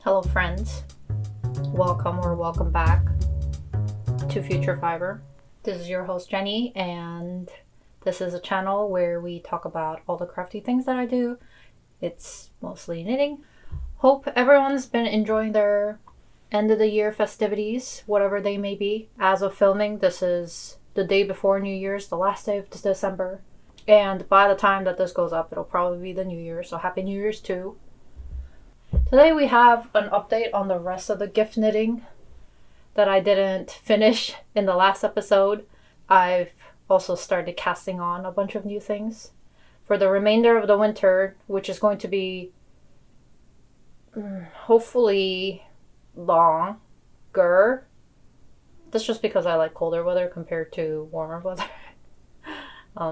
Hello friends, welcome back to Future Fiber. This is your host Jenny, and this is a channel where we talk about all the crafty things that I do. It's mostly knitting. Hope everyone's been enjoying their end of the year festivities, whatever they may be. As of filming, this is the day before New Year's, the last day of December. And by the time that this goes up, it'll probably be the New Year, so Happy New Year's too. Today we have an update on the rest of the gift knitting that I didn't finish in the last episode. I've also started casting on a bunch of new things for the remainder of the winter, which is going to be hopefully longer. That's just because I like colder weather compared to warmer weather.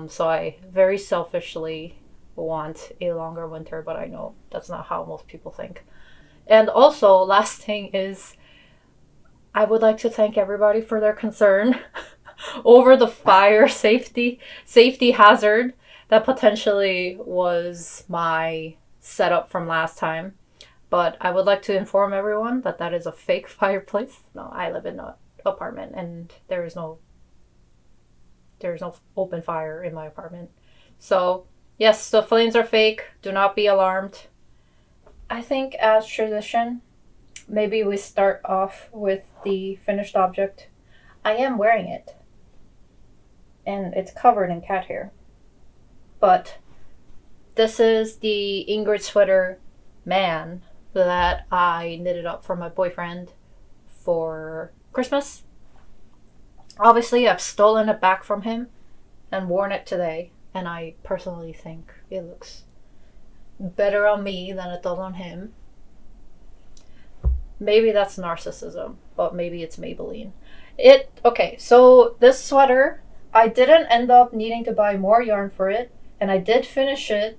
So I very selfishly want a longer winter, but I know that's not how most people think. And also, last thing is, I would like to thank everybody for their concern over the fire safety hazard that potentially was my setup from last time. But I would like to inform everyone that that is a fake fireplace. No, I live in an apartment and there is no open fire in my apartment. So yes, the flames are fake. Do not be alarmed. I think as tradition, maybe we start off with the finished object. I am wearing it. And it's covered in cat hair. But this is the Ingrid Sweater man that I knitted up for my boyfriend for Christmas. Obviously, I've stolen it back from him and worn it today. And I personally think it looks better on me than it does on him. Maybe that's narcissism, but maybe it's Maybelline. Okay, so this sweater, I didn't end up needing to buy more yarn for it, and I did finish it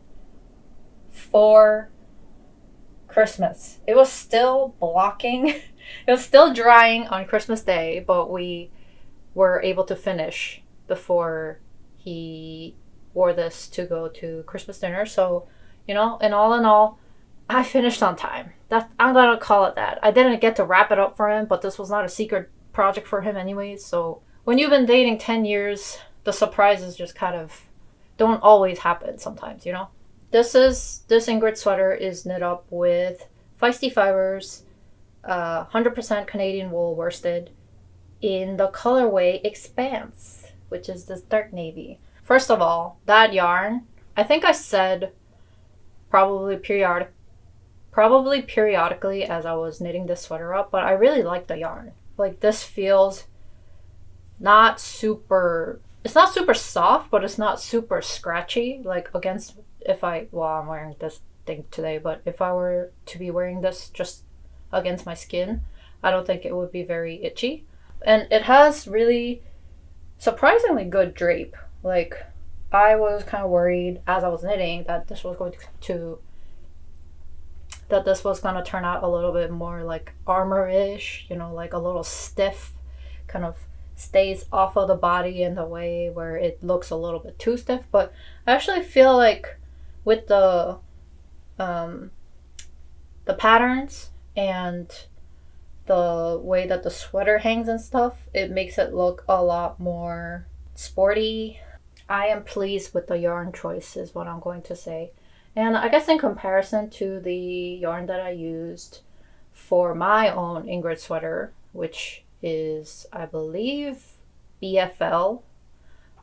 for Christmas. It was still blocking. It was still drying on Christmas Day, but we were able to finish before he wore this to go to Christmas dinner. So, in all, I finished on time. I'm gonna call it that. I didn't get to wrap it up for him, but this was not a secret project for him anyways. So when you've been dating 10 years, the surprises just kind of don't always happen sometimes, This Ingrid sweater is knit up with Feisty Fibres, 100% Canadian wool worsted in the colorway Expanse, which is this dark navy. First of all, that yarn, I think I said probably periodically as I was knitting this sweater up, but I really like the yarn. Like, this feels it's not super soft, but it's not super scratchy. Like, I'm wearing this thing today, but if I were to be wearing this just against my skin, I don't think it would be very itchy. And it has really surprisingly good drape. Like, I was kind of worried as I was knitting that this was going to turn out a little bit more like armor-ish, like a little stiff, kind of stays off of the body in the way where it looks a little bit too stiff. But I actually feel like with the patterns and the way that the sweater hangs and stuff, it makes it look a lot more sporty. I am pleased with the yarn choice is what I'm going to say. And I guess in comparison to the yarn that I used for my own Ingrid sweater, which is, I believe, BFL,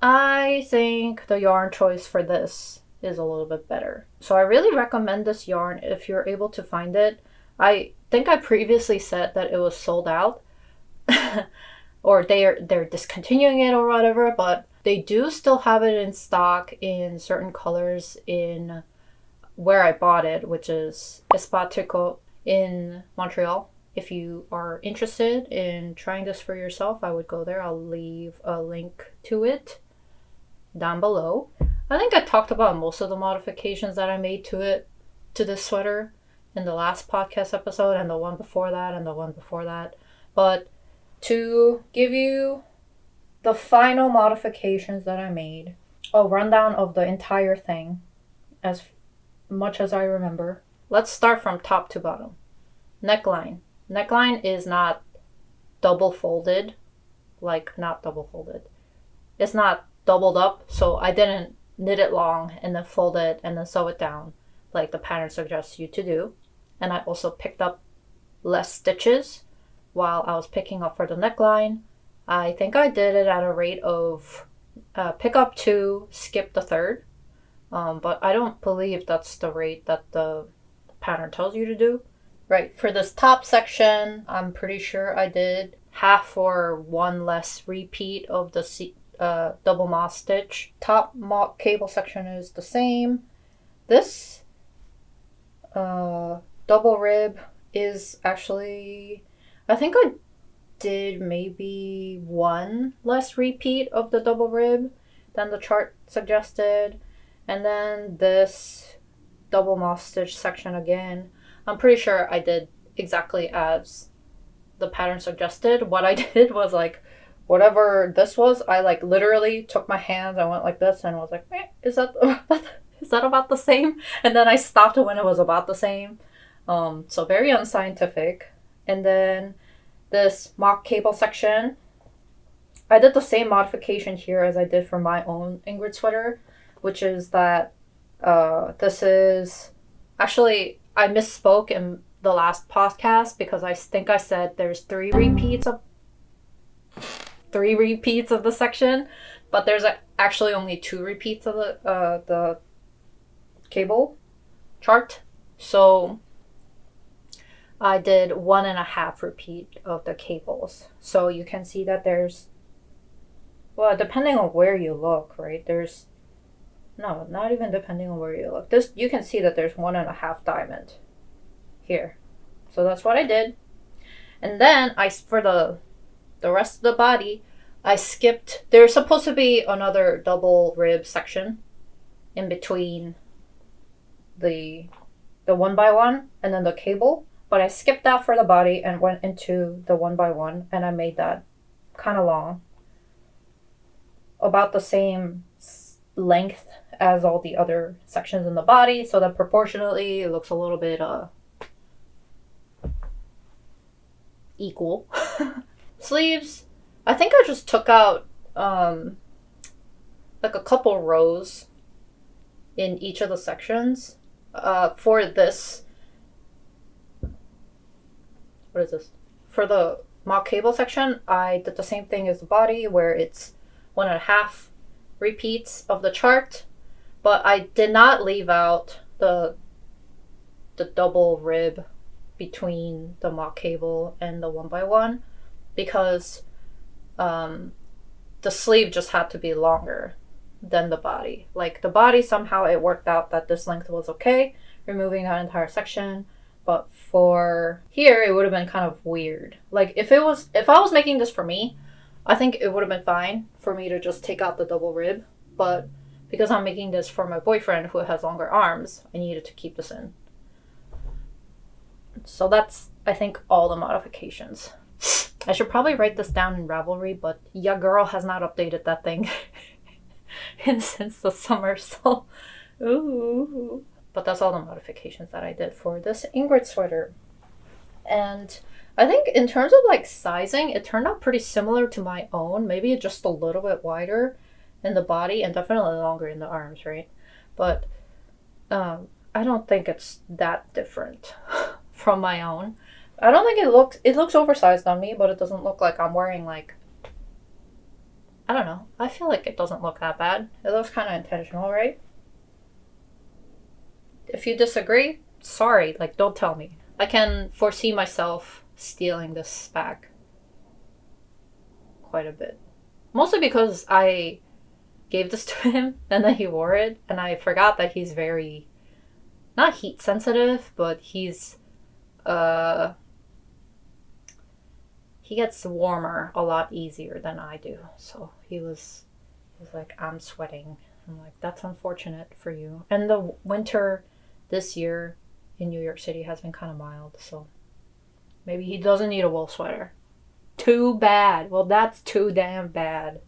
I think the yarn choice for this is a little bit better. So I really recommend this yarn if you're able to find it. I think I previously said that it was sold out or they're discontinuing it or whatever, but they do still have it in stock in certain colors in where I bought it, which is Petiteknit in Montreal. If you are interested in trying this for yourself, I would go there. I'll leave a link to it down below. I think I talked about most of the modifications that I made to this sweater in the last podcast episode and the one before that and the one before that. But to give you the final modifications that I made, a rundown of the entire thing as much as I remember. Let's start from top to bottom. Neckline. Neckline is not double folded. Like, not double folded. It's not doubled up, so I didn't knit it long and then fold it and then sew it down like the pattern suggests you to do. And I also picked up less stitches while I was picking up for the neckline. I think I did it at a rate of pick up 2, skip the 3rd. But I don't believe that's the rate that the pattern tells you to do. Right, for this top section, I'm pretty sure I did half or 1 less repeat of the double moss stitch. Top mock cable section is the same. This double rib is actually, I think I did maybe 1 less repeat of the double rib than the chart suggested. And then this double moss stitch section again, I'm pretty sure I did exactly as the pattern suggested. What I did was like, whatever this was, I like literally took my hands, I went like this and was like, is that about the same? And then I stopped when it was about the same. So very unscientific. And then this mock cable section, I did the same modification here as I did for my own Ingrid sweater, which is that this is actually, I misspoke in the last podcast because I think I said there's 3 repeats of the section, but there's actually only 2 repeats of the cable chart. So I did 1.5 repeat of the cables. So you can see that there's, well, depending on where you look, right? There's, no, not even depending on where you look. This, you can see that there's 1.5 diamond here. So that's what I did. And then for the rest of the body, I skipped, there's supposed to be another double rib section in between the 1x1 and then the cable, but I skipped that for the body and went into the 1x1, and I made that kind of long, about the same length as all the other sections in the body, so that proportionally it looks a little bit equal. Sleeves, I think I just took out like a couple rows in each of the sections. For this, what is this? For the mock cable section, I did the same thing as the body, where it's 1.5 repeats of the chart, but I did not leave out the double rib between the mock cable and the 1x1 because the sleeve just had to be longer than the body. Like the body, somehow it worked out that this length was okay, removing that entire section, but for here it would have been kind of weird. Like if I was making this for me, I think it would have been fine for me to just take out the double rib, but because I'm making this for my boyfriend who has longer arms, I needed to keep this in. So that's, I think, all the modifications. I should probably write this down in Ravelry, but ya girl has not updated that thing since the summer, so ooh. But that's all the modifications that I did for this Ingrid sweater. And I think in terms of like sizing, it turned out pretty similar to my own, maybe just a little bit wider in the body and definitely longer in the arms, right? But I don't think it's that different from my own. I don't think it looks oversized on me, but it doesn't look like I'm wearing like, I don't know. I feel like it doesn't look that bad. It looks kind of intentional, right? If you disagree, sorry, like don't tell me. I can foresee myself stealing this back quite a bit. Mostly because I gave this to him and then he wore it and I forgot that he's very, not heat sensitive, but he's he gets warmer a lot easier than I do. So he was like, I'm sweating. I'm like, that's unfortunate for you. And the winter this year in New York City has been kind of mild, so maybe he doesn't need a wool sweater. Too bad. Well, that's too damn bad.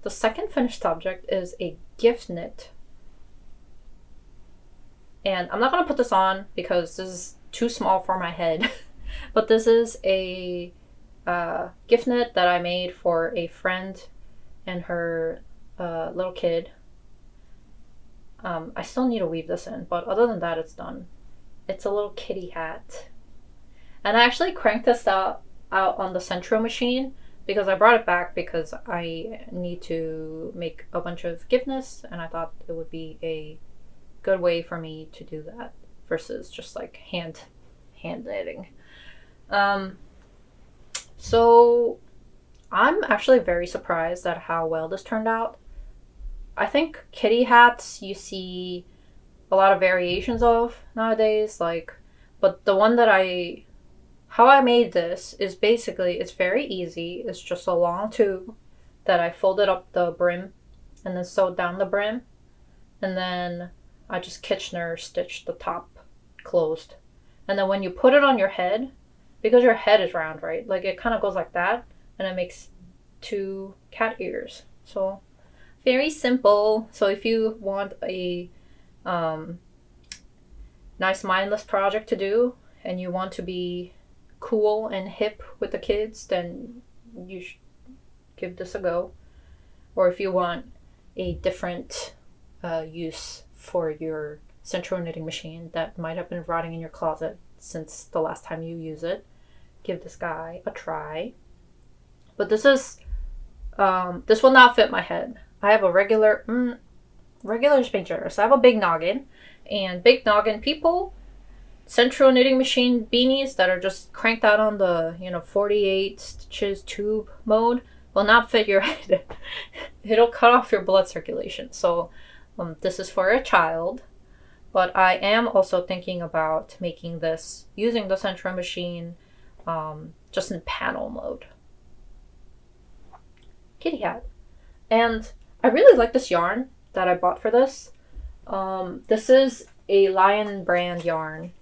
The second finished object is a gift knit. And I'm not going to put this on because this is too small for my head. But this is a gift knit that I made for a friend and her little kid. I still need to weave this in, but other than that, it's done. It's a little kitty hat. And I actually cranked this out on the Centro machine because I brought it back because I need to make a bunch of gift knits, and I thought it would be a good way for me to do that versus just like hand knitting. So I'm actually very surprised at how well this turned out. I think kitty hats you see a lot of variations of nowadays, but the one that how I made this is basically, it's very easy. It's just a long tube that I folded up the brim and then sewed down the brim, and then I just Kitchener stitched the top closed. And then when you put it on your head, because your head is round, right? Like it kind of goes like that, and it makes 2 cat ears. So very simple. So if you want a nice mindless project to do and you want to be cool and hip with the kids, then you should give this a go. Or if you want a different use for your Centro knitting machine that might have been rotting in your closet since the last time you use it, give this guy a try. But this is this will not fit my head. I have a regular is being generous. I have a big noggin, and big noggin people, Centro knitting machine beanies that are just cranked out on the 48 stitches tube mode will not fit your head. It'll cut off your blood circulation. So this is for a child, but I am also thinking about making this using the Centro machine just in panel mode. Kitty hat. And I really like this yarn that I bought for this. This is a Lion brand yarn.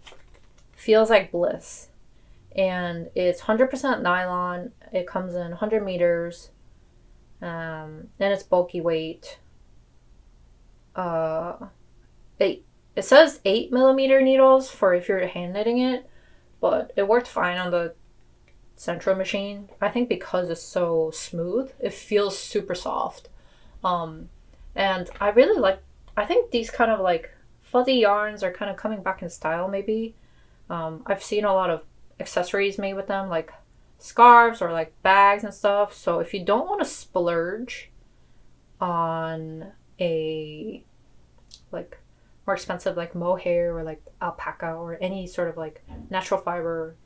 Feels like Bliss. And it's 100% nylon. It comes in 100 meters. And it's bulky weight. It says 8mm needles for if you're hand knitting it, but it worked fine on the Centro machine. I think because it's so smooth, it feels super soft. And I really I think these kind of like fuzzy yarns are kind of coming back in style maybe. I've seen a lot of accessories made with them, like scarves or like bags and stuff. So if you don't want to splurge on a like more expensive like mohair or like alpaca or any sort of like natural fiber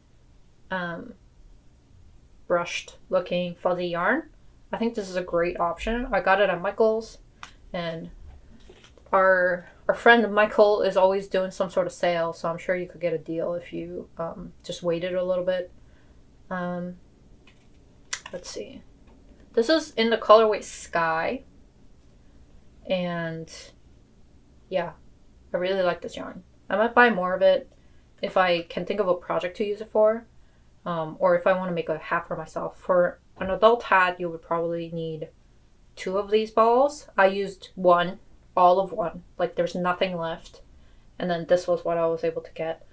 brushed looking fuzzy yarn, I think this is a great option. I got it at Michael's, and our friend Michael is always doing some sort of sale, so I'm sure you could get a deal if you just waited a little bit. Let's see. This is in the colorway Sky, and yeah, I really like this yarn. I might buy more of it if I can think of a project to use it for, or if I want to make a hat for myself. For an adult hat, you would probably need 2 of these balls. I used one, all of one. Like there's nothing left. And then this was what I was able to get.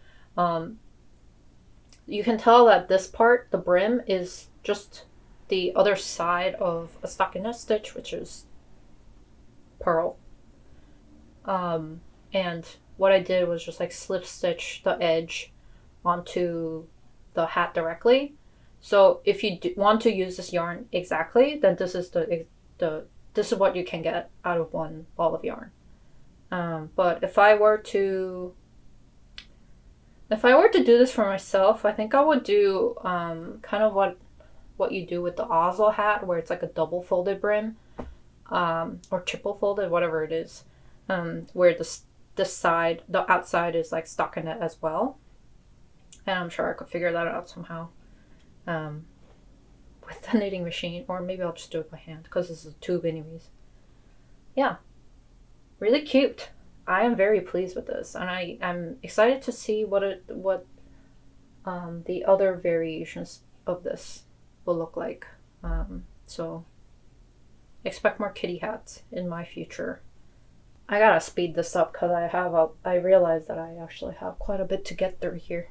You can tell that this part, the brim, is just the other side of a stockinette stitch, which is Purl. And what I did was just like slip stitch the edge onto the hat directly. So if you want to use this yarn exactly, then this is this is what you can get out of one ball of yarn. But if I were to do this for myself, I think I would do kind of what you do with the Oslo hat, where it's like a double folded brim, or triple folded, whatever it is, where this side, the outside is like stockinette as well. And I'm sure I could figure that out somehow with the knitting machine, or maybe I'll just do it by hand because this is a tube anyways. Yeah, really cute. I am very pleased with this, and I'm excited to see what the other variations of this will look like. So expect more kitty hats in my future. I gotta speed this up because I realize that I actually have quite a bit to get through here.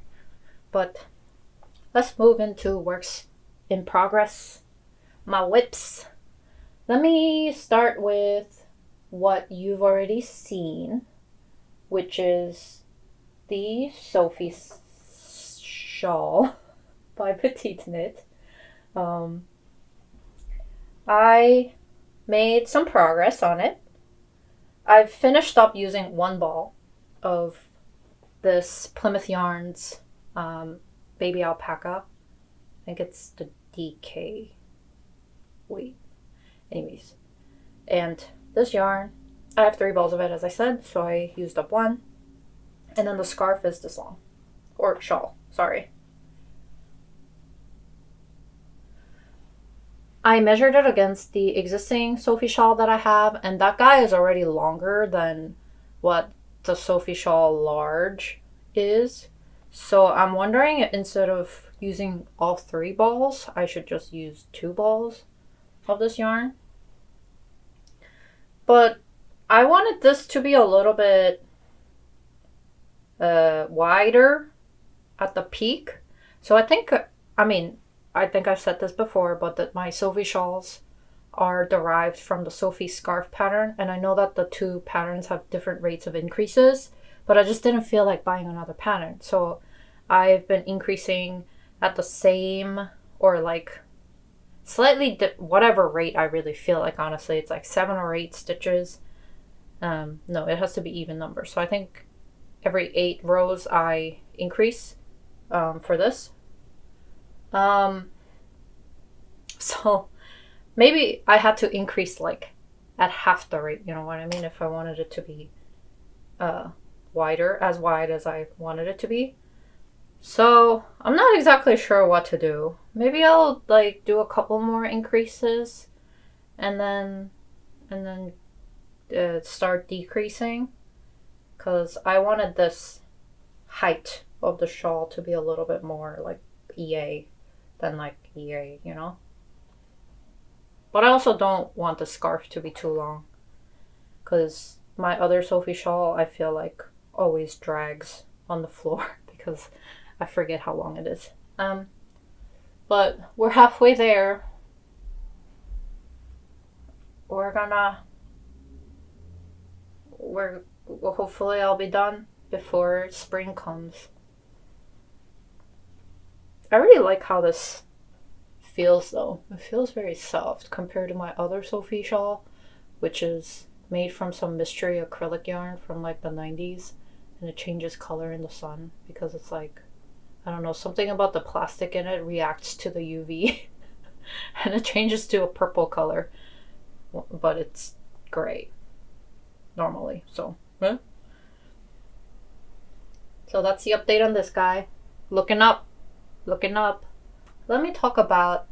But let's move into works in progress. My whips. Let me start with what you've already seen, which is the Sophie Shawl by Petiteknit. I made some progress on it. I've finished up using one ball of this Plymouth Yarns baby alpaca. I think it's the DK. Wait. Anyways. And this yarn, I have 3 balls of it, as I said, so I used up one. And then the scarf is this long. Or shawl, sorry. I measured it against the existing Sophie Shawl that I have, and that guy is already longer than what the Sophie Shawl large is. So I'm wondering, instead of using all 3 balls, I should just use 2 balls of this yarn. But I wanted this to be a little bit wider at the peak. So I think I've said this before, but that my Sophie shawls are derived from the Sophie scarf pattern. And I know that the 2 patterns have different rates of increases, but I just didn't feel like buying another pattern. So I've been increasing at the same or like slightly whatever rate I really feel like, honestly. It's like 7 or 8 stitches. No, it has to be even numbers. So I think every 8 rows I increase for this. So maybe I had to increase like at half the rate, you know what I mean? If I wanted it to be wider, as wide as I wanted it to be. So I'm not exactly sure what to do. Maybe I'll like do a couple more increases and then start decreasing, because I wanted this height of the shawl to be a little bit more like EA than like EA, you know? But I also don't want the scarf to be too long, because my other Sophie shawl, I feel like, always drags on the floor because I forget how long it is. But we're halfway there. Hopefully I'll be done before spring comes. I really like how this feels though. It feels very soft compared to my other Sophie shawl, which is made from some mystery acrylic yarn from like the 90s, and it changes color in the sun because it's like, I don't know, something about the plastic in it reacts to the UV and it changes to a purple color, but it's gray normally. So that's the update on this guy. Looking up. Let me talk about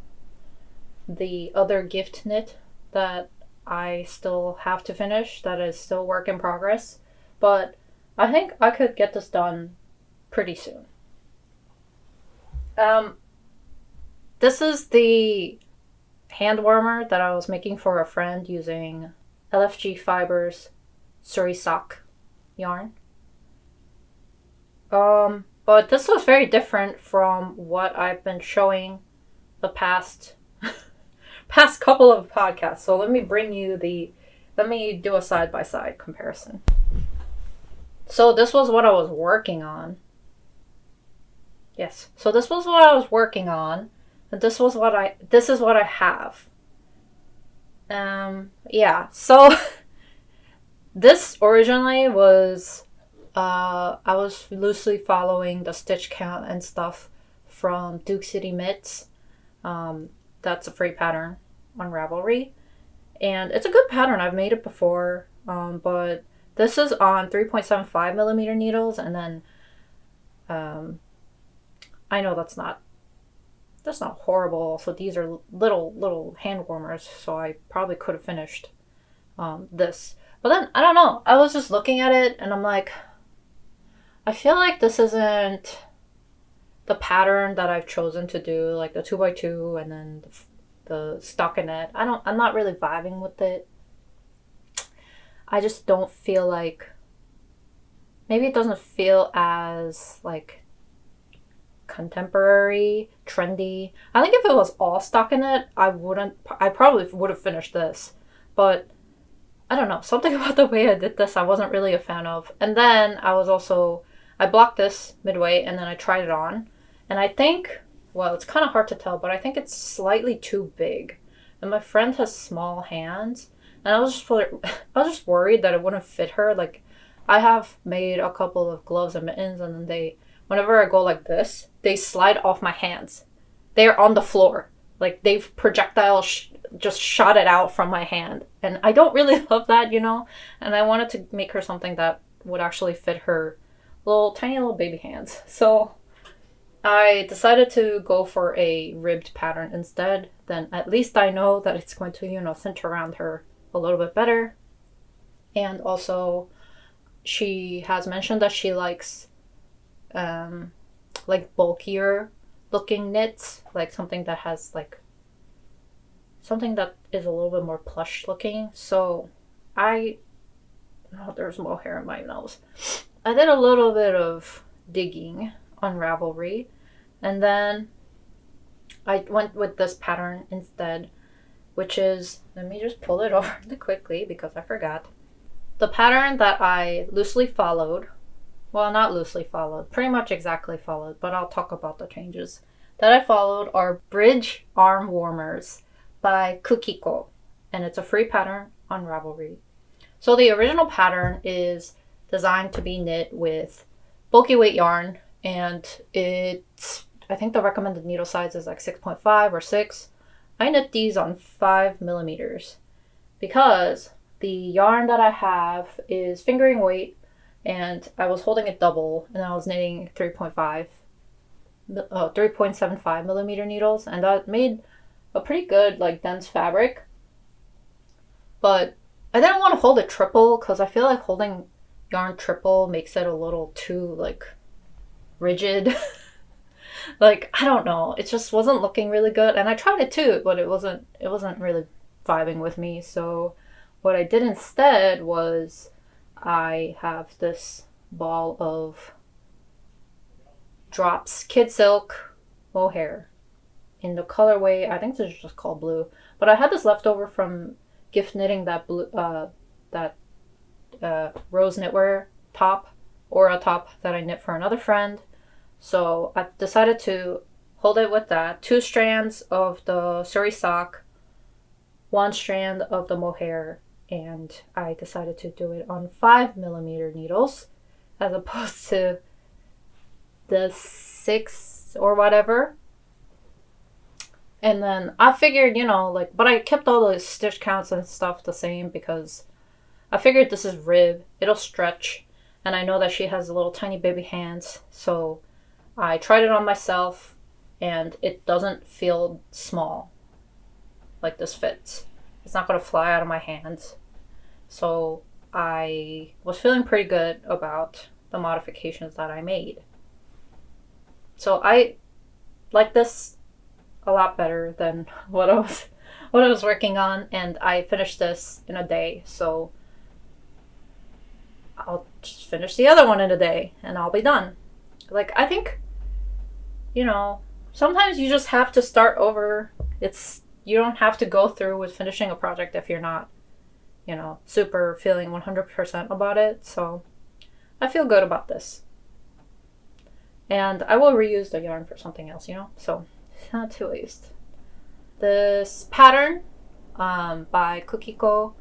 the other gift knit that I still have to finish, that is still work in progress, but I think I could get this done pretty soon. This is the hand warmer that I was making for a friend using LFG Fibres Suri sock yarn. But this was very different from what I've been showing the past couple of podcasts. So let me do a side-by-side comparison. So this was what I was working on. Yes. So this was what I was working on. And this is what I have. Yeah. So this originally was, I was loosely following the stitch count and stuff from Duke City Mitts. That's a free pattern on Ravelry. And it's a good pattern. I've made it before. But this is on 3.75 millimeter needles. And then, I know that's not horrible. So these are little hand warmers. So I probably could have finished this. But then, I don't know. I was just looking at it and I'm like, I feel like this isn't the pattern that I've chosen to do, like the 2x2 and then the stockinette. I'm not really vibing with it. I just don't feel like, maybe it doesn't feel as like contemporary, trendy. I think if it was all stockinette, I probably would have finished this. But I don't know, something about the way I did this I wasn't really a fan of. And then I blocked this midway and then I tried it on. And I think, well, it's kind of hard to tell, but I think it's slightly too big. And my friend has small hands. And I was just worried that it wouldn't fit her. Like, I have made a couple of gloves and mittens, and then whenever I go like this, they slide off my hands. They're on the floor. Like, they've just shot it out from my hand. And I don't really love that, you know? And I wanted to make her something that would actually fit her tiny little baby hands. So I decided to go for a ribbed pattern instead. Then at least I know that it's going to, you know, center around her a little bit better. And also, she has mentioned that she likes like bulkier looking knits, like something that has something that is a little bit more plush looking. So there's more hair in my nose. I did a little bit of digging on Ravelry, and then I went with this pattern instead, which is, let me just pull it over quickly because I forgot. The pattern that I loosely followed, well, not loosely followed, pretty much exactly followed, but I'll talk about the changes that I followed, are Bridge Arm Warmers by Kukiko, and it's a free pattern on Ravelry. So the original pattern is designed to be knit with bulky weight yarn, and I think the recommended needle size is like 6.5 or 6. I knit these on 5 millimeters because the yarn that I have is fingering weight, and I was holding it double, and I was knitting 3.75 millimeter needles, and that made a pretty good dense fabric. But I didn't want to hold it triple because I feel like holding yarn triple makes it a little too rigid. I don't know, it just wasn't looking really good, and I tried it too, but it wasn't really vibing with me. So what I did instead was I have this ball of Drops Kid Silk mohair in the colorway, I think this is just called blue, but I had this leftover from gift knitting that blue rose knitwear top, or a top that I knit for another friend. So I decided to hold it with that. 2 strands of the Suri sock, 1 strand of the mohair, and I decided to do it on 5 millimeter needles as opposed to the 6 or whatever. And then I figured, but I kept all the stitch counts and stuff the same because I figured this is rib, it'll stretch, and I know that she has little tiny baby hands, so I tried it on myself and it doesn't feel small. Like, this fits. It's not going to fly out of my hands. So I was feeling pretty good about the modifications that I made. So I like this a lot better than what I was working on, and I finished this in a day. So I'll just finish the other one in a day and I'll be done. I think, sometimes you just have to start over. You don't have to go through with finishing a project if you're not, super feeling 100% about it. So I feel good about this. And I will reuse the yarn for something else, so it's not too waste. This pattern by Kukiko,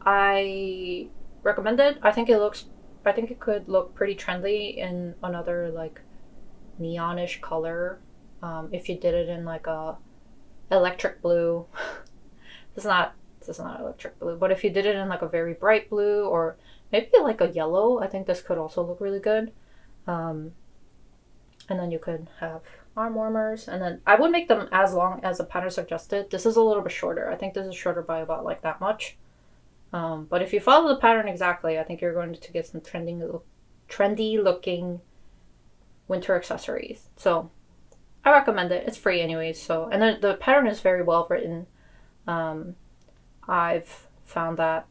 I recommend it. I think it could look pretty trendy in another neonish color. If you did it in a electric blue. This is not electric blue, but if you did it in a very bright blue, or maybe a yellow, I think this could also look really good. And then you could have arm warmers, and then I would make them as long as the pattern suggested. This is a little bit shorter. I think this is shorter by about that much. But if you follow the pattern exactly, I think you're going to get some trendy looking winter accessories. So I recommend it. It's free anyways. So, and then the pattern is very well written. I've found that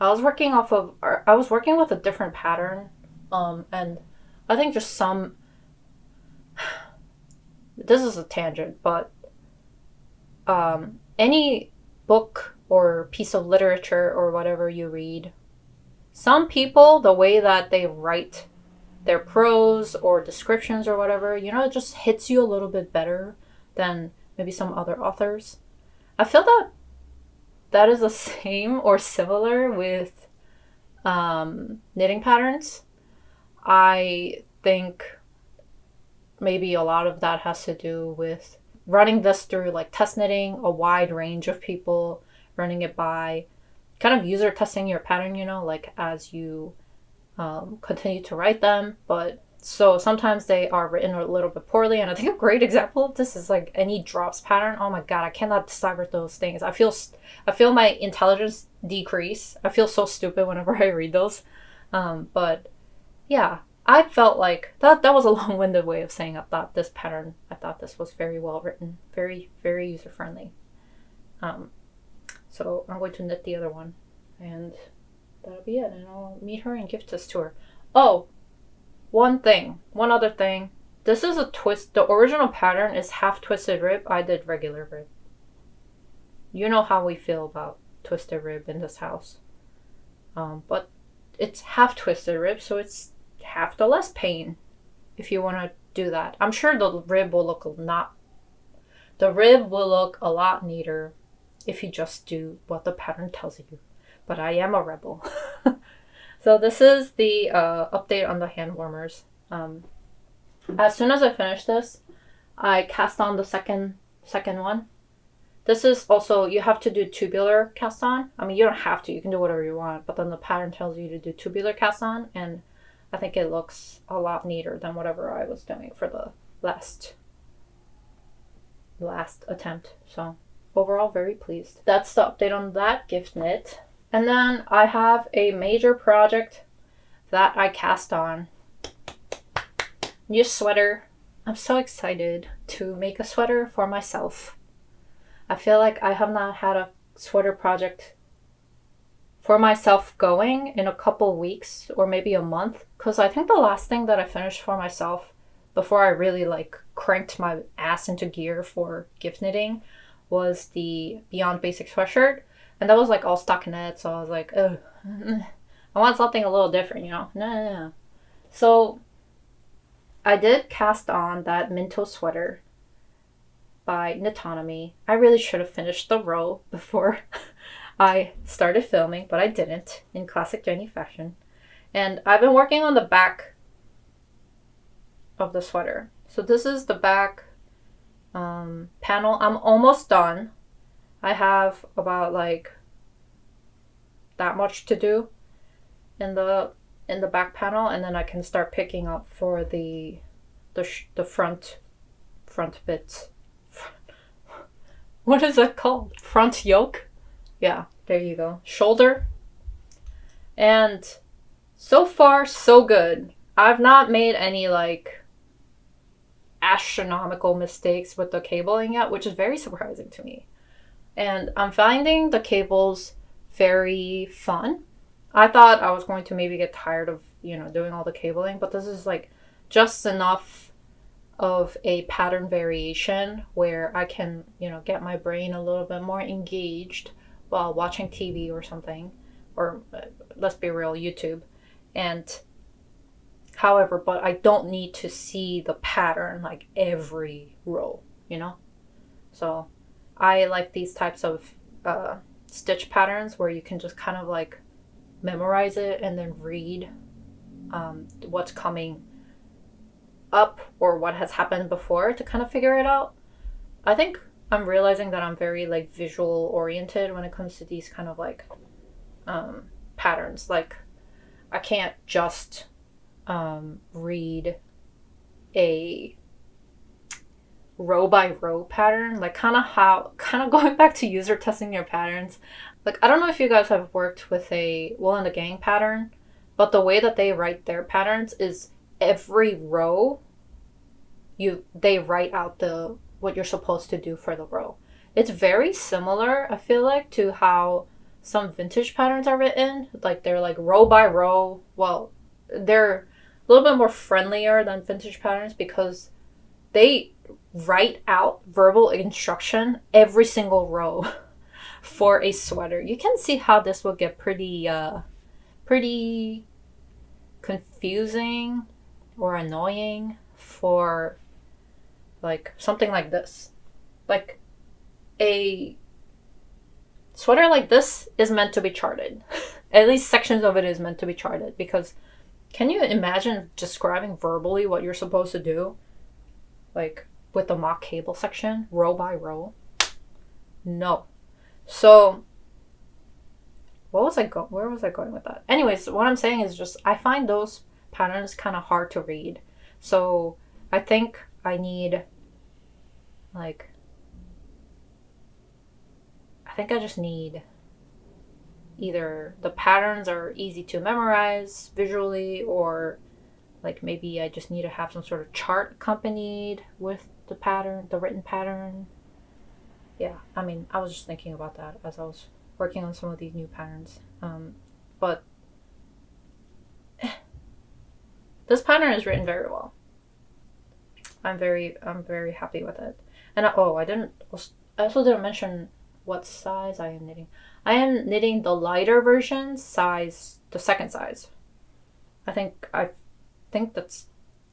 I was working with a different pattern, and I think just some, this is a tangent, but any book or piece of literature or whatever you read, some people, the way that they write their prose or descriptions or whatever, you know, it just hits you a little bit better than maybe some other authors. I feel that that is the same or similar with knitting patterns. I think maybe a lot of that has to do with running this through like test knitting, a wide range of people, running it by kind of user testing your pattern, you know, like as you continue to write them. But so sometimes they are written a little bit poorly, and I think a great example of this is like any drops pattern. Oh my god, I cannot decipher those things. I feel my intelligence decrease. I feel so stupid whenever I read those. But yeah, I felt like that was a long-winded way of saying I thought this was very well written, very, very user-friendly. So I'm going to knit the other one, and that'll be it, and I'll meet her and gift this to her. Oh, one other thing. This is a twist. The original pattern is half twisted rib. I did regular rib. You know how we feel about twisted rib in this house. But it's half twisted rib, so it's half the less pain if you want to do that. I'm sure the rib will look a lot neater if you just do what the pattern tells you. But I am a rebel. So this is the update on the hand warmers. As soon as I finish this, I cast on the second one. This is also, you have to do tubular cast on. I mean, you don't have to, you can do whatever you want, but then the pattern tells you to do tubular cast on, and I think it looks a lot neater than whatever I was doing for the last attempt. So overall, very pleased. That's the update on that gift knit. And then I have a major project that I cast on. New sweater. I'm so excited to make a sweater for myself. I feel like I have not had a sweater project for myself going in a couple weeks or maybe a month, because I think the last thing that I finished for myself before I really like cranked my ass into gear for gift knitting was the Beyond Basic sweatshirt, and that was like all stockinette, so I was like, ugh, I want something a little different, you know? No. So I did cast on that Minto Sweater by Knitonomy. I really should have finished the row before I started filming, but I didn't, in classic Jenny fashion. And I've been working on the back of the sweater. So this is the back panel. I'm almost done. I have about like that much to do in the back panel, and then I can start picking up for the front bits. What is that called? Front yoke? Yeah, there you go. Shoulder. And so far, so good. I've not made any like astronomical mistakes with the cabling yet, which is very surprising to me. And I'm finding the cables very fun. I thought I was going to maybe get tired of, you know, doing all the cabling, but this is like just enough of a pattern variation where I can, you know, get my brain a little bit more engaged while watching TV or something, or let's be real, YouTube. And however, but I don't need to see the pattern like every row, you know? So I like these types of stitch patterns where you can just kind of like memorize it and then read what's coming up or what has happened before to kind of figure it out. I think I'm realizing that I'm very like visual oriented when it comes to these kind of like patterns. Like I can't just read a row by row pattern, like kind of going back to user testing your patterns. Like I don't know if you guys have worked with a Wool and the Gang pattern, but the way that they write their patterns is every row they write out what you're supposed to do for the row. It's very similar, I feel like, to how some vintage patterns are written. Like they're like row by row. Well, they're little bit more friendlier than vintage patterns because they write out verbal instruction every single row for a sweater. You can see how this will get pretty confusing or annoying for like something like this. Like a sweater like this is meant to be charted. At least sections of it is meant to be charted, because can you imagine describing verbally what you're supposed to do? Like with the mock cable section, row by row? No. So where was I going with that? Anyways, what I'm saying is just I find those patterns kind of hard to read. So I think I need like I just need either the patterns are easy to memorize visually, or like maybe I just need to have some sort of chart accompanied with the pattern, the written pattern. Yeah, I mean, I was just thinking about that as I was working on some of these new patterns. But this pattern is written very well. I'm very happy with it. And I also didn't mention what size I am knitting. I am knitting the lighter version size, the second size. I think that's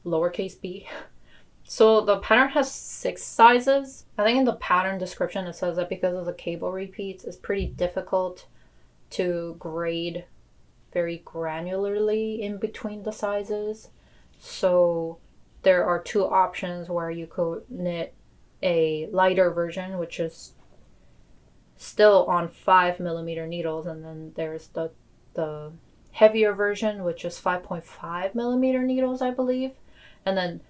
lowercase b. So the pattern has 6 sizes. I think in the pattern description it says that because of the cable repeats, it's pretty difficult to grade very granularly in between the sizes. So there are 2 options where you could knit a lighter version, which is still on 5mm needles, and then there's the heavier version, which is 5.5mm needles, I believe. And then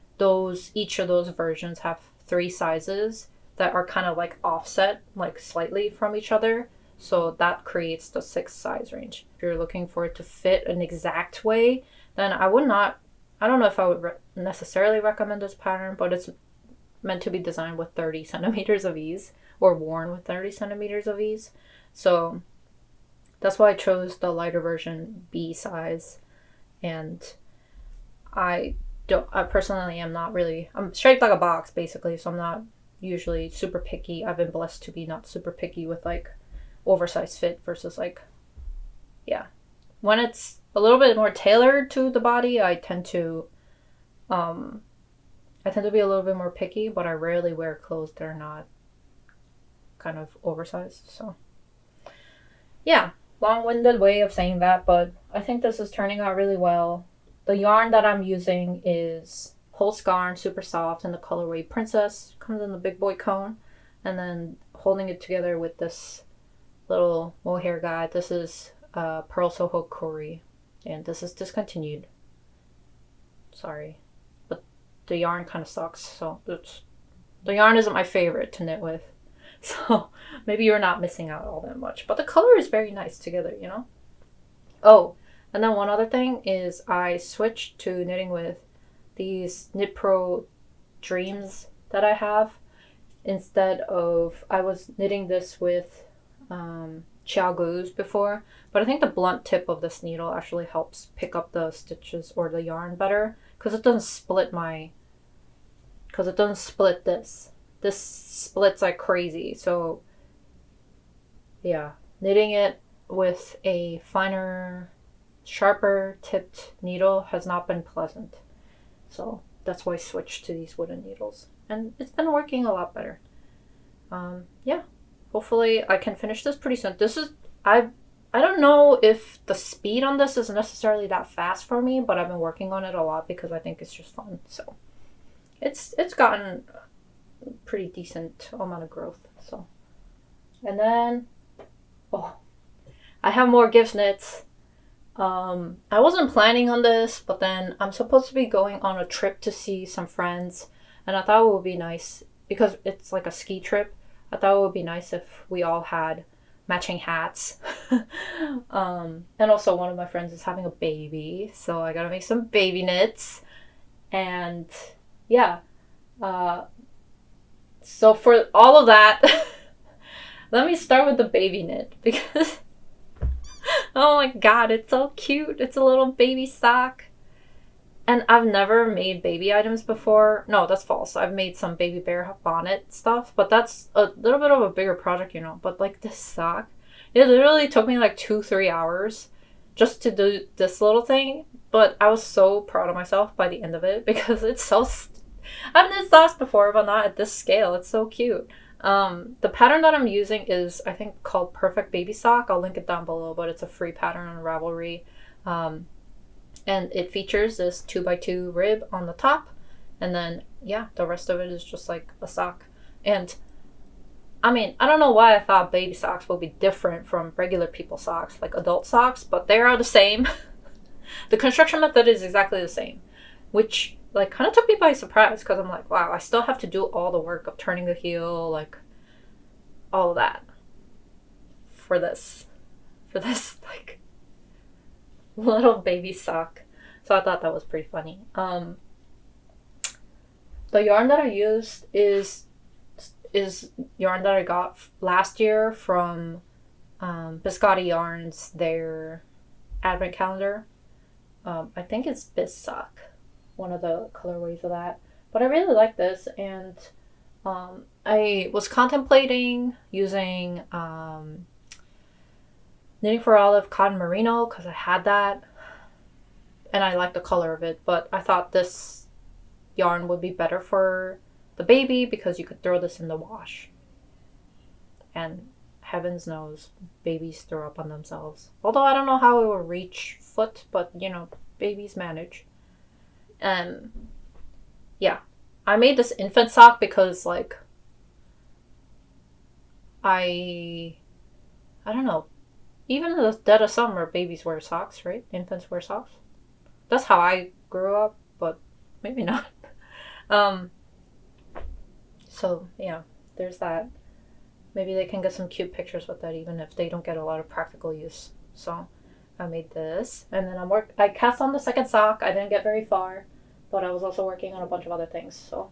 each of those versions have 3 sizes that are kind of like offset, like slightly from each other. So that creates the 6 size range. If you're looking for it to fit an exact way, then I don't know if I would necessarily recommend this pattern, but it's meant to be designed with 30 centimeters of ease, or worn with 30 centimeters of ease. So that's why I chose the lighter version B size. And I personally am not really, I'm shaped like a box basically, so I'm not usually super picky. I've been blessed to be not super picky with like oversized fit versus like, yeah. When it's a little bit more tailored to the body, I tend to be a little bit more picky, but I rarely wear clothes that are not kind of oversized. So yeah, long-winded way of saying that, but I think this is turning out really well. The yarn that I'm using is Holst Garn, Supersoft, in the colorway Princess. Comes in the big boy cone. And then holding it together with this little mohair guide. This is Purl Soho Coorie. And this is discontinued. Sorry. But the yarn kind of sucks. So the yarn isn't my favorite to knit with. So maybe you're not missing out all that much. But the color is very nice together, you know? Oh, and then one other thing is I switched to knitting with these Knit Pro Dreams that I have. Instead of, I was knitting this with Chiaogu's before. But I think the blunt tip of this needle actually helps pick up the stitches or the yarn better. Because it doesn't split this. This splits like crazy. So yeah, knitting it with a finer, sharper tipped needle has not been pleasant. So that's why I switched to these wooden needles. And it's been working a lot better. Yeah, hopefully I can finish this pretty soon. I don't know if the speed on this is necessarily that fast for me, but I've been working on it a lot because I think it's just fun. So it's gotten pretty decent amount of growth. So, and then I have more gift knits. I wasn't planning on this, but then I'm supposed to be going on a trip to see some friends, and I thought it would be nice because it's like a ski trip. I thought it would be nice if we all had matching hats. And also one of my friends is having a baby, so I gotta make some baby knits. And yeah, so for all of that, let me start with the baby knit because oh my god, it's so cute. It's a little baby sock. And I've never made baby items before. No, that's false. I've made some baby bear bonnet stuff, but that's a little bit of a bigger project, you know. But like this sock, it literally took me like 2-3 hours just to do this little thing. But I was so proud of myself by the end of it because it's so. I've knit socks before, but not at this scale. It's so cute. The pattern that I'm using is, I think, called Perfect Baby Sock. I'll link it down below, but it's a free pattern on Ravelry. And it features this 2x2 rib on the top. And then, yeah, the rest of it is just like a sock. And, I mean, I don't know why I thought baby socks will be different from regular people socks, like adult socks, but they are the same. The construction method is exactly the same, which, like, kind of took me by surprise because I'm like, wow, I still have to do all the work of turning the heel, like, all of that for this, like, little baby sock. So I thought that was pretty funny. The yarn that I used is yarn that I got last year from Biscotte Yarns, their advent calendar. I think it's Biscotte, one of the colorways of that. But I really like this, and I was contemplating using Knitting for Olive Cotton Merino because I had that and I like the color of it, but I thought this yarn would be better for the baby because you could throw this in the wash. And heavens knows babies throw up on themselves. Although I don't know how it will reach foot, but you know, babies manage. Yeah. I made this infant sock because like I don't know. Even in the dead of summer, babies wear socks, right? Infants wear socks. That's how I grew up, but maybe not. So, yeah, there's that. Maybe they can get some cute pictures with that, even if they don't get a lot of practical use. So, I made this. And then I cast on the second sock. I didn't get very far, but I was also working on a bunch of other things. So,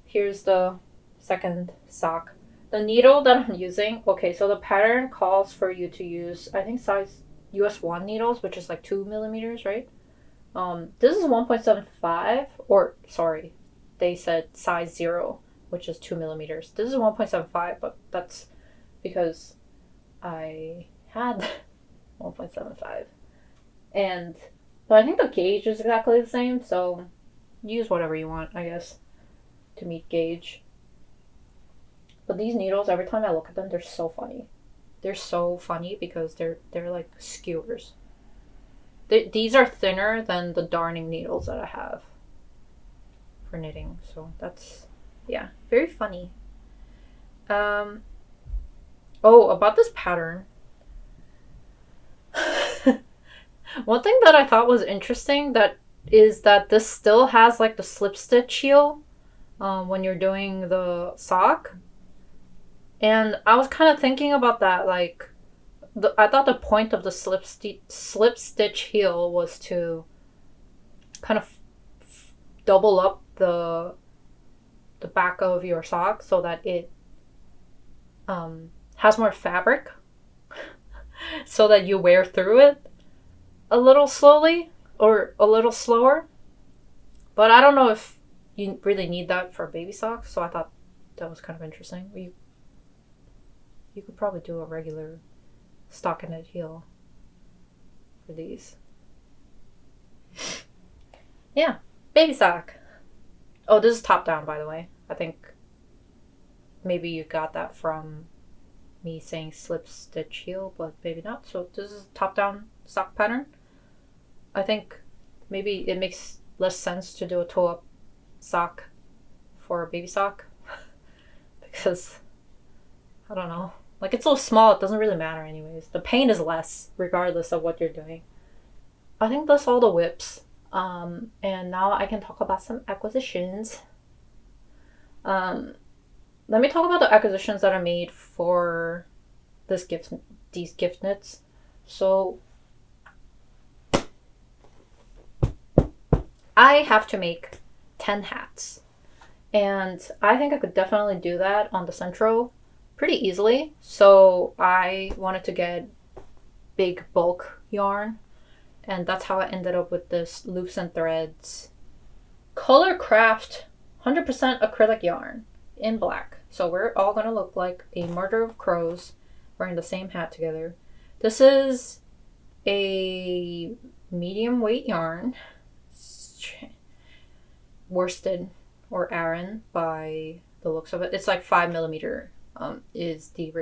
here's the second sock. The needle that I'm using, okay, so the pattern calls for you to use, I think, size US 1 needles, which is like 2 millimeters, right? This is 1.75, or sorry, they said size 0, which is 2 millimeters. This is 1.75, but that's because I had 1.75. But I think the gauge is exactly the same, so use whatever you want, I guess, to meet gauge. But these needles, every time I look at them, they're so funny. They're so funny because they're like skewers. These are thinner than the darning needles that I have for knitting. So that's, yeah, very funny. Oh, about this pattern. One thing that I thought was interesting is that this still has like the slip stitch heel when you're doing the sock. And I was kind of thinking about that, like, I thought the point of the slip stitch heel was to kind of double up the back of your sock so that it has more fabric so that you wear through it a little slowly or a little slower. But I don't know if you really need that for baby socks, so I thought that was kind of interesting. You could probably do a regular stockinette heel for these. Yeah, baby sock. Oh, this is top down, by the way. I think maybe you got that from me saying slip stitch heel, but maybe not. So this is top down sock pattern. I think maybe it makes less sense to do a toe up sock for a baby sock because I don't know. Like, it's so small, it doesn't really matter anyways. The pain is less, regardless of what you're doing. I think that's all the whips. And now I can talk about some acquisitions. Let me talk about the acquisitions that I made for these gift knits. So, I have to make 10 hats. And I think I could definitely do that on the Centro pretty easily. So I wanted to get big bulk yarn, And that's how I ended up with this Loops and Threads Color Craft 100% acrylic yarn in black. So we're all gonna look like a murder of crows wearing the same hat together. This is a medium weight yarn, worsted or Aran by the looks of it. It's like 5mm is the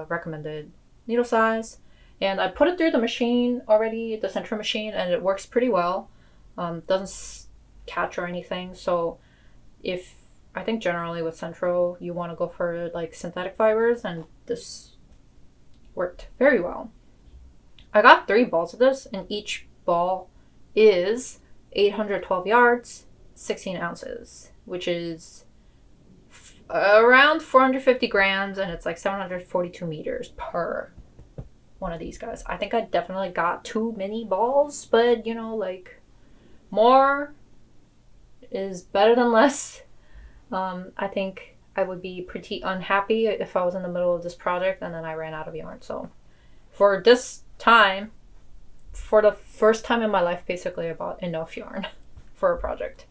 recommended needle size. And I put it through the machine already, the central machine, and it works pretty well. Doesn't catch or anything. So I think generally with central, you want to go for like synthetic fibers, and this worked very well. I got 3 balls of this, and each ball is 812 yards, 16 ounces, which is around 450 grams, and it's like 742 meters per one of these guys. I think I definitely got too many balls, but you know, like, more is better than less. I think I would be pretty unhappy if I was in the middle of this project and then I ran out of yarn. So for this time, for the first time in my life, basically, I bought enough yarn for a project.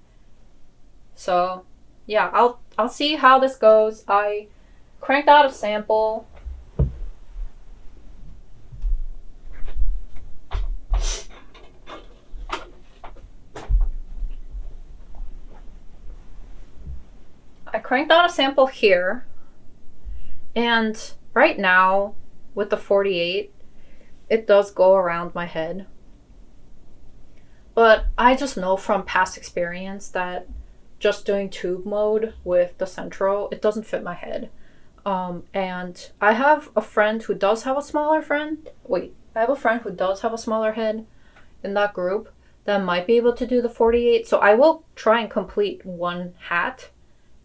So yeah, I'll see how this goes. I cranked out a sample. Here, and right now with the 48, it does go around my head, but I just know from past experience that just doing tube mode with the central, it doesn't fit my head. And I have a friend who does have a smaller head in that group that might be able to do the 48. So I will try and complete one hat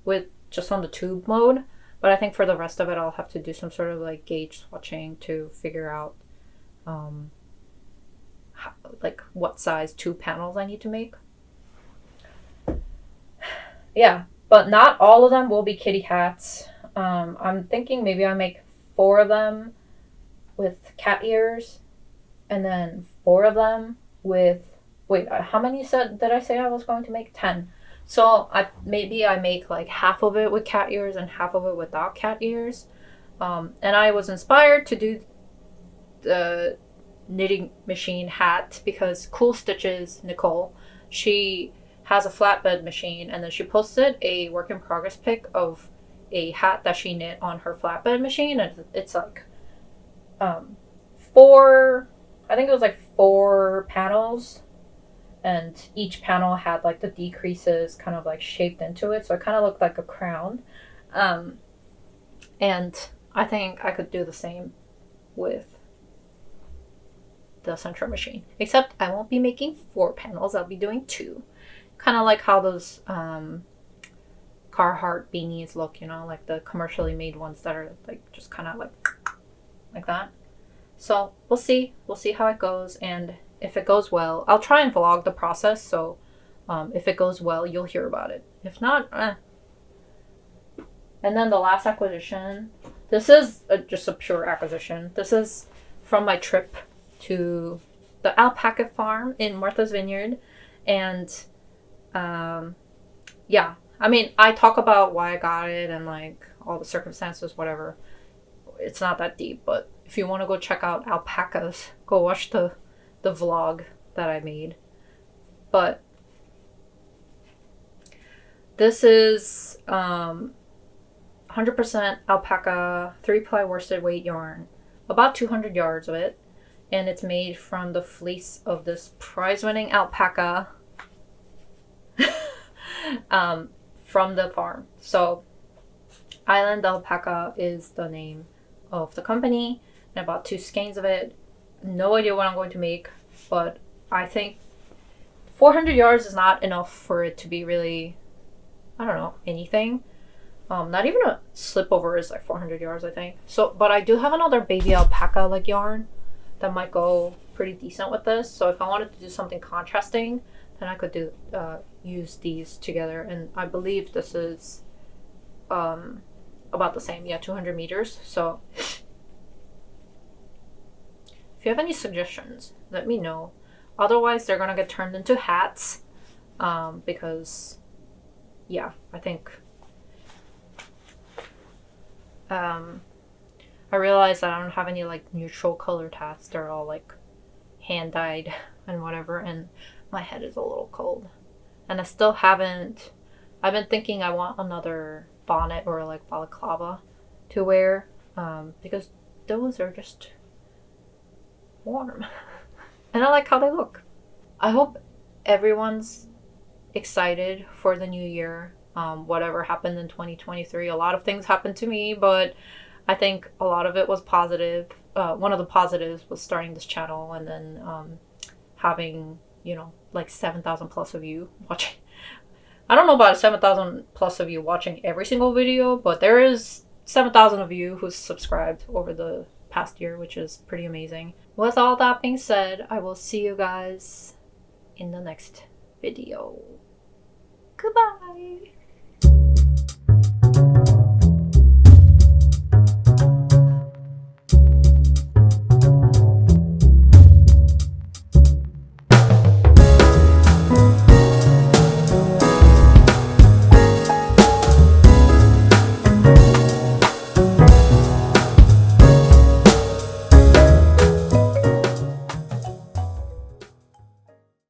with just on the tube mode, but I think for the rest of it I'll have to do some sort of like gauge swatching to figure out like what size tube panels I need to make. Yeah, but not all of them will be kitty hats. I'm thinking maybe I make 4 of them with cat ears, and then 4 of them with, wait, how many did I say I was going to make? 10. So maybe I make like half of it with cat ears and half of it without cat ears. And I was inspired to do the knitting machine hat because Cool Stitches, Nicole, she has a flatbed machine, and then she posted a work in progress pic of a hat that she knit on her flatbed machine, and it's like 4 panels, and each panel had like the decreases kind of like shaped into it, so it kind of looked like a crown. And I think I could do the same with the central machine, except I won't be making 4 panels, I'll be doing 2. Kind of like how those Carhartt beanies look, you know, like the commercially made ones that are like just kind of like that. So we'll see how it goes, and if it goes well, I'll try and vlog the process, so if it goes well, you'll hear about it. If not, And then the last acquisition, this is just a pure acquisition. This is from my trip to the alpaca farm in Martha's Vineyard, and yeah, I mean, I talk about why I got it and like all the circumstances, whatever. It's not that deep, but if you want to go check out alpacas, go watch the vlog that I made. But this is 100% alpaca 3-ply worsted weight yarn, about 200 yards of it, and it's made from the fleece of this prize-winning alpaca from the farm. So Island Alpaca is the name of the company, and I bought 2 skeins of it. No idea what I'm going to make, but I think 400 yards is not enough for it to be really, I don't know, anything. Not even a slipover is like 400 yards, I think. So, but I do have another baby alpaca like yarn that might go pretty decent with this. So if I wanted to do something contrasting, then I could do use these together. And I believe this is about the same, yeah, 200 meters. So if you have any suggestions, let me know. Otherwise, they're gonna get turned into hats. Because, yeah, I think I realized that I don't have any like neutral colored hats. They're all like hand dyed and whatever, and my head is a little cold. And I still haven't. I've been thinking I want another bonnet or like balaclava to wear, because those are just warm. And I like how they look. I hope everyone's excited for the new year. Whatever happened in 2023, a lot of things happened to me, but I think a lot of it was positive. One of the positives was starting this channel and then having, you know, like 7,000 plus of you watching. I don't know about 7,000 plus of you watching every single video, but there is 7,000 of you who's subscribed over the past year, which is pretty amazing. With all that being said, I will see you guys in the next video. Goodbye!